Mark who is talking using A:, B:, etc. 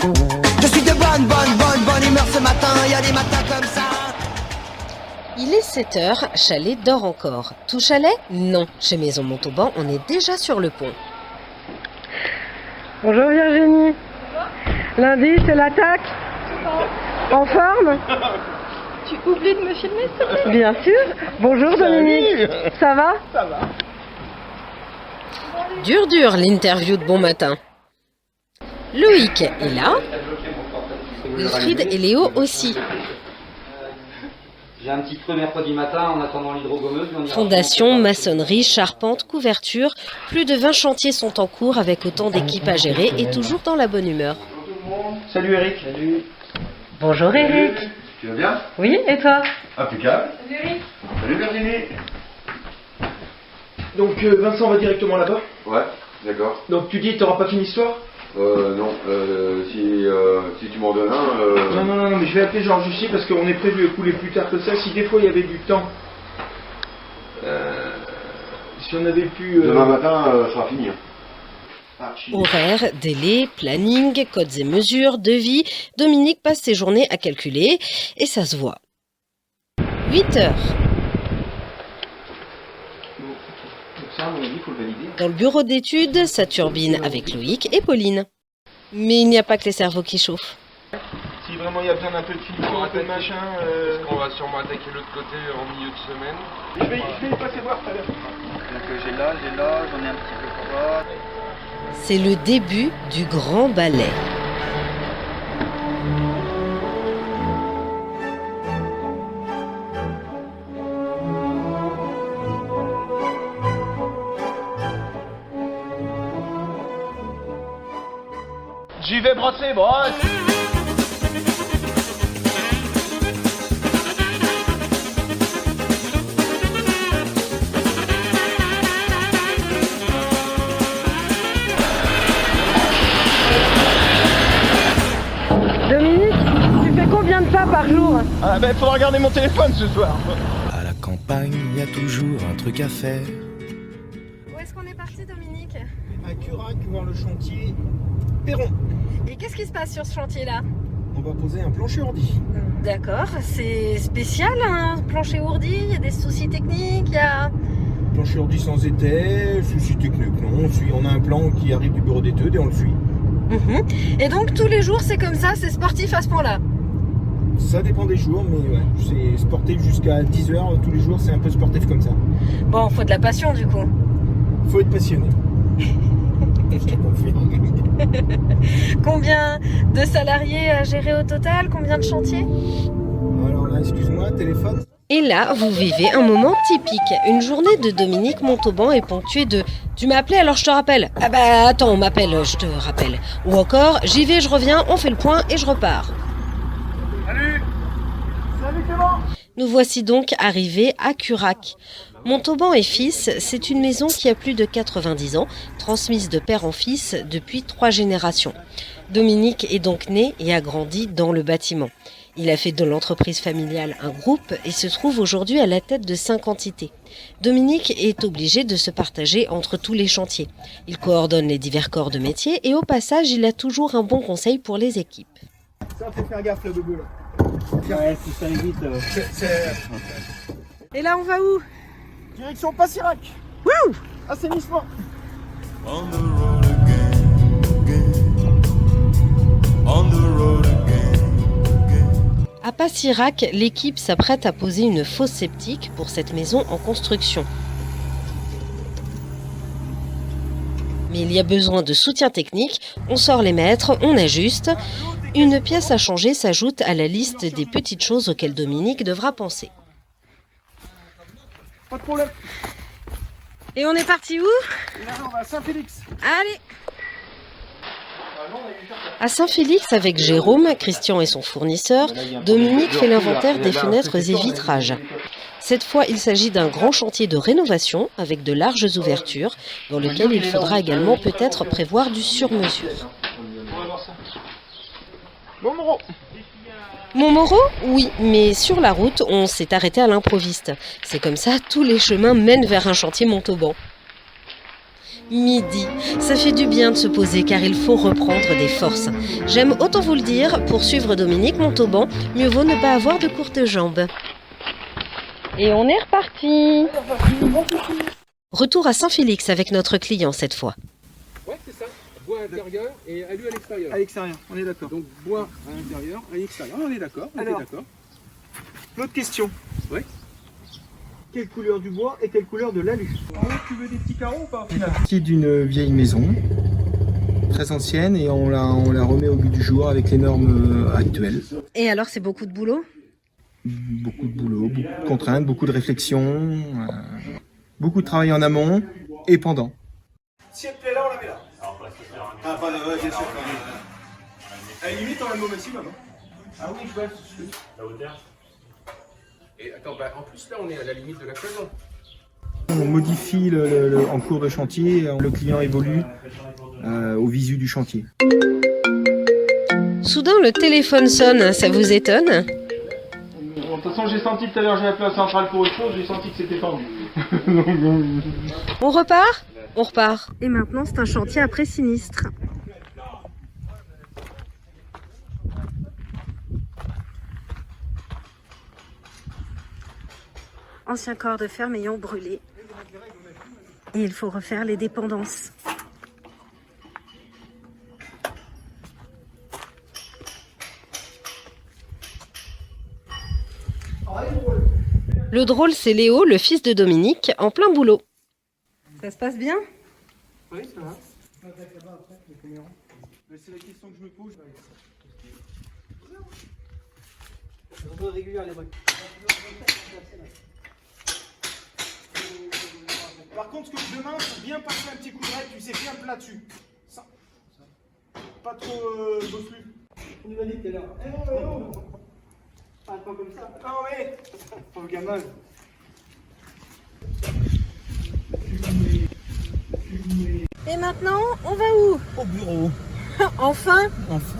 A: Je suis de bonne humeur ce matin, il y a des matins comme ça.
B: Il est 7h, Chalet dort encore. Tout chalet? Non. Chez Maison Montauban, on est déjà sur le pont.
C: Bonjour Virginie. Lundi, c'est l'attaque. En forme?
D: Tu oublies de me filmer, s'il te plaît?
C: Bien sûr. Bonjour Dominique. Ça va?
D: Ça va.
B: Dur l'interview de bon matin. Loïc est là. Wilfried et Léo aussi.
E: J'ai un petit creux mercredi matin en attendant l'hydrogommeuse.
B: Fondation, maçonnerie, charpente, couverture. Plus de 20 chantiers sont en cours avec autant d'équipes à gérer et toujours dans la bonne humeur.
F: Salut Eric. Salut.
C: Bonjour Eric.
F: Tu vas bien?
C: Oui, et toi?
F: Impeccable. Salut Eric. Salut Virginie. Donc Vincent va directement là-bas?
G: Ouais, d'accord.
F: Donc tu dis t'auras pas fini ce soir?
G: Non, si tu m'en donnes un...
F: Non, mais je vais appeler Georges Jussier parce qu'on est prévu de couler plus tard que ça. Si des fois il y avait du temps, si on avait pu...
G: Demain matin, ça sera fini.
B: Horaire, délai, planning, codes et mesures, devis, Dominique passe ses journées à calculer et ça se voit. 8h.
F: Donc ça, à mon avis, il faut le valider.
B: Dans le bureau d'études, ça turbine avec Loïc et Pauline. Mais il n'y a pas que les cerveaux qui chauffent.
F: Si vraiment il y a besoin d'un peu de finition, un peu de machin...
H: Parce qu'on va sûrement attaquer l'autre côté en milieu de semaine.
F: Je vais les passer voir tout à l'heure.
E: Donc j'ai là, j'en ai un petit peu pour là.
B: C'est le début du grand ballet.
F: J'y vais brosser, brosse.
C: Dominique, tu fais combien de pas par jour?
F: Ah ben faudra regarder mon téléphone ce soir.
A: À la campagne, il y a toujours un truc à faire.
D: Où est-ce qu'on est parti, Dominique?
F: À Curac, voir le chantier Perron.
D: Et qu'est-ce qui se passe sur ce chantier-là?
F: On va poser un plancher ordi.
D: D'accord, c'est spécial, un plancher ourdi, il y a des soucis techniques, il y a...
F: Plancher ordi sans étai, souci technique, non. On a un plan qui arrive du bureau d'études et on le suit.
D: Et donc tous les jours c'est comme ça, c'est sportif à ce point-là?
F: Ça dépend des jours, mais ouais, c'est sportif jusqu'à 10h tous les jours, c'est un peu sportif comme ça.
D: Bon, faut de la passion du coup.
F: Faut être passionné. Je te confirme.
D: Combien de salariés à gérer au total? Combien de chantiers?
F: Alors là, excuse-moi, téléphone.
B: Et là, vous vivez un moment typique. Une journée de Dominique Montauban est ponctuée de « Tu m'as appelé, alors je te rappelle ». « Ah bah attends, on m'appelle, je te rappelle ». Ou encore « J'y vais, je reviens, on fait le point et je repars ».
F: Salut. Salut Clément.
B: Nous voici donc arrivés à Curac. Montauban et fils, c'est une maison qui a plus de 90 ans, transmise de père en fils depuis 3 générations. Dominique est donc né et a grandi dans le bâtiment. Il a fait de l'entreprise familiale un groupe et se trouve aujourd'hui à la tête de 5 entités. Dominique est obligé de se partager entre tous les chantiers. Il coordonne les divers corps de métier et au passage, il a toujours un bon conseil pour les équipes.
F: Ça, faut faire gaffe le bobo là.
E: Ouais, si ça évite.
D: Et là on va où?
F: Direction Passirac. Wouh. Assainissement.
A: On the road again. On the road again.
B: À Passirac, l'équipe s'apprête à poser une fosse septique pour cette maison en construction. Mais il y a besoin de soutien technique, on sort les mètres, on ajuste. Une pièce à changer s'ajoute à la liste des petites choses auxquelles Dominique devra penser.
F: Pas de problème.
D: Et on est parti où?
F: Là, on va à Saint-Félix.
D: Allez!
B: À Saint-Félix, avec Jérôme, Christian et son fournisseur, Dominique fait l'inventaire des fenêtres et vitrages. Cette fois, il s'agit d'un grand chantier de rénovation avec de larges ouvertures, dans lequel il faudra également peut-être prévoir du sur-mesure.
F: Montmoreau.
B: Montmoreau? Oui, mais sur la route, on s'est arrêté à l'improviste. C'est comme ça, tous les chemins mènent vers un chantier Montauban. Midi, ça fait du bien de se poser car il faut reprendre des forces. J'aime autant vous le dire, pour suivre Dominique Montauban, mieux vaut ne pas avoir de courtes jambes.
C: Et on est reparti.
B: Retour à Saint-Félix avec notre client cette fois.
H: Ouais, c'est ça. Bois à l'intérieur et alu à l'extérieur.
F: À l'extérieur, on est d'accord.
H: Donc bois à l'intérieur, à l'extérieur. On est d'accord.
F: Alors. L'autre question.
H: Oui.
F: Quelle couleur du bois et quelle couleur de l'alu? Tu veux des petits carreaux ou pas? Partie d'une vieille maison, très ancienne, et on la remet au goût du jour avec les normes actuelles.
B: Et alors, c'est beaucoup de boulot?
F: Beaucoup de boulot, beaucoup de contraintes, beaucoup de réflexion, beaucoup de travail en amont et pendant. Si elle plaît là, on la met là. Ah, pas bien sûr. À la limite, on la met au maximum. Ah oui, je vois. La hauteur.
H: Et attends, bah, en plus là on est à la limite de la cloison.
F: On modifie en cours de chantier, le client évolue au visu du chantier.
B: Soudain, le téléphone sonne, ça vous étonne?
F: De toute façon, j'ai senti tout à l'heure, j'ai appelé la centrale pour autre chose, j'ai senti que c'était tendu.
B: On repart? On repart.
C: Et maintenant, c'est un chantier après sinistre. Ancien corps de ferme ayant brûlé. Et il faut refaire les dépendances.
B: Le drôle, c'est Léo, le fils de Dominique, en plein boulot.
C: Ça se passe bien?
F: Oui, ça va. C'est la question que je me pose. Par contre, ce que je demande, c'est bien passer un petit coup de raid, tu sais bien plat dessus. Ça. Pas trop bossu. On nous a dit tout à l'heure. Pas comme ça. Non mais, pauvre gamin.
C: Et maintenant, on va où?
F: Au bureau.
C: Enfin?
F: Enfin.